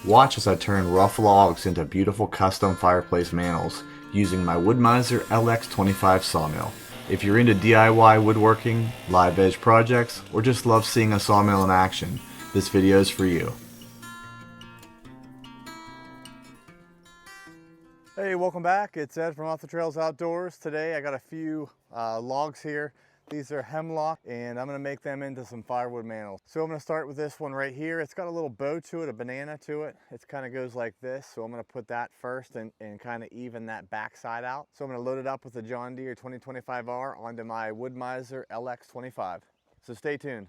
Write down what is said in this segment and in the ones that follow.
Watch as I turn rough logs into beautiful custom fireplace mantles using my WOOD-MIZER LX25 sawmill. If you're into DIY woodworking, live edge projects, or just love seeing a sawmill in action, this video is for you. Hey, welcome back. It's Ed from Off the Trails Outdoors. Today I got a few logs here. These are hemlock and I'm going to make them into some firewood mantles. So I'm going to start with this one right here. It's got a little bow to it, a banana to it. It kind of goes like this. So I'm going to put that first and kind of even that back side out. So I'm going to load it up with the John Deere 2025R onto my WOOD-MIZER LX25. So stay tuned.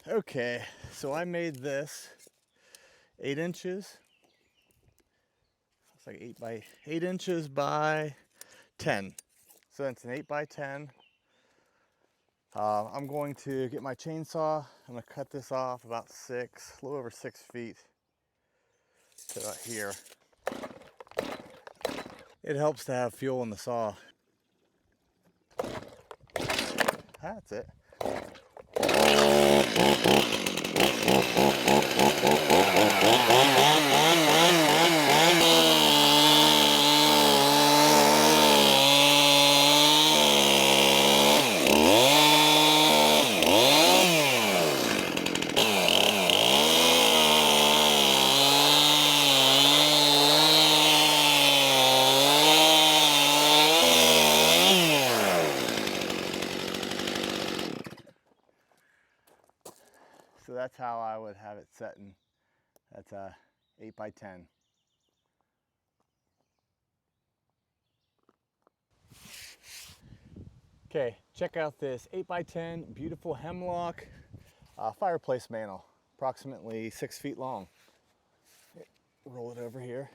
Okay, so I made this 8 inches. It's like 8 inches by 10. So it's an 8 by 10. I'm going to get my chainsaw. I'm going to cut this off about a little over 6 feet to about here. It helps to have fuel in the saw. That's it. that's how I would have it set in. That's a 8 by 10. Okay, check out this 8 by 10 beautiful hemlock fireplace mantle, approximately 6 feet long. Roll it over here.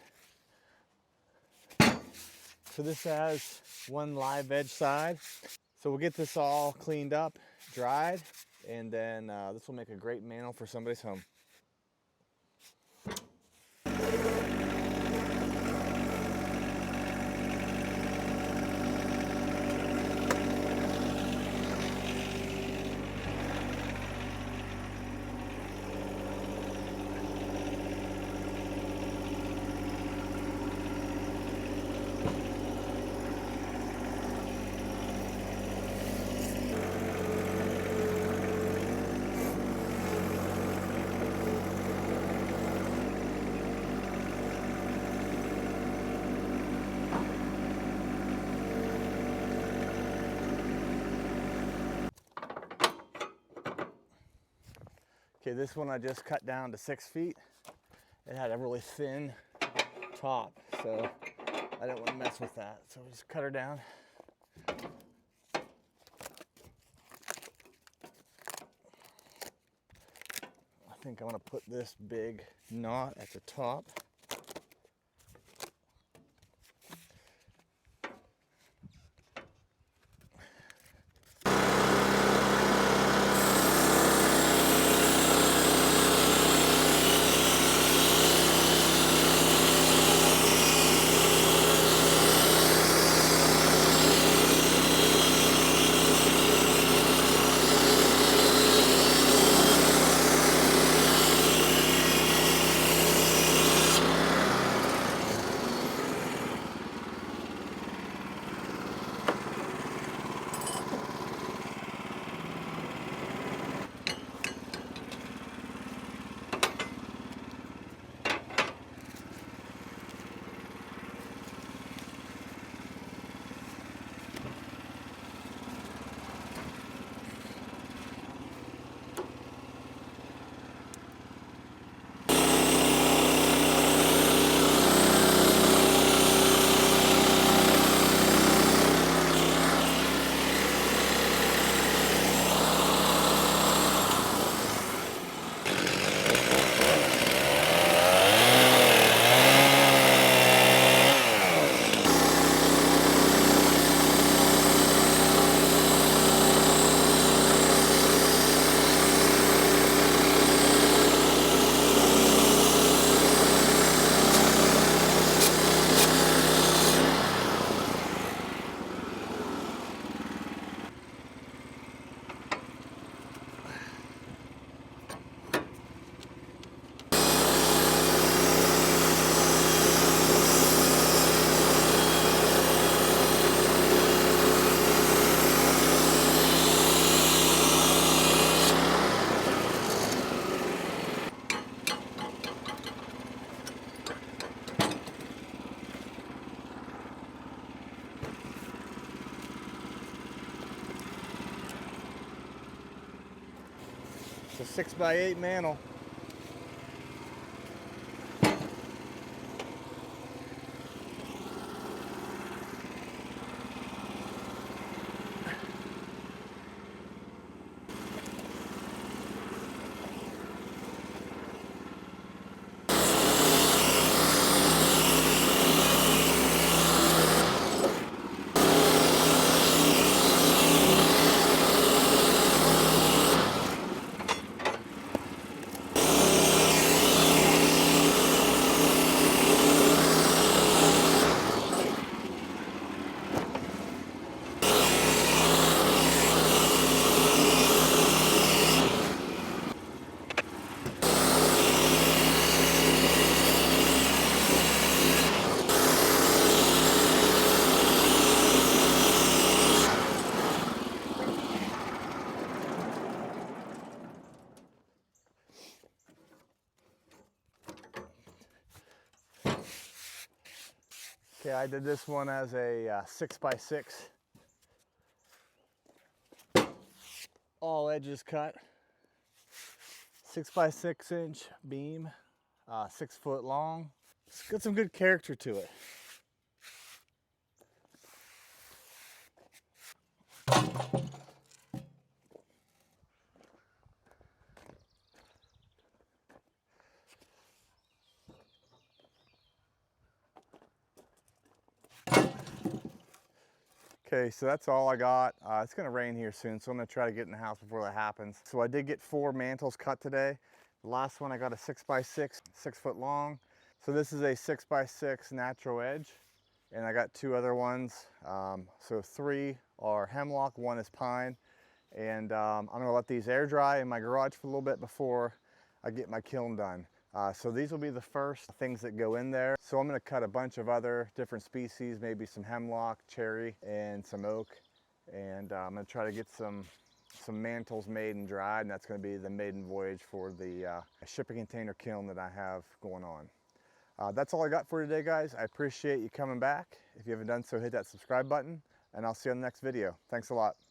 So this has one live edge side. So we'll get this all cleaned up, dried, and then this will make a great mantle for somebody's home. Okay, this one I just cut down to 6 feet. It had a really thin top, so I didn't want to mess with that. So we just cut her down. I think I'm going to put this big knot at the top. It's a 6 by 8 mantle. Okay, I did this one as a 6 by 6. All edges cut. 6x6 beam, 6 foot long. It's got some good character to it. Okay, so that's all I got. It's gonna rain here soon, so I'm gonna try to get in the house before that happens. So I did get 4 mantles cut today. The last one I got a 6x6, 6 foot long. So this is a 6x6 natural edge, and I got 2 other ones. So 3 are hemlock, 1 is pine. And I'm gonna let these air dry in my garage for a little bit before I get my kiln done. So these will be the first things that go in there. So I'm gonna cut a bunch of other different species, maybe some hemlock, cherry, and some oak. And I'm gonna try to get some mantles made and dried, and that's gonna be the maiden voyage for the shipping container kiln that I have going on. That's all I got for today, guys. I appreciate you coming back. If you haven't done so, hit that subscribe button, and I'll see you on the next video. Thanks a lot.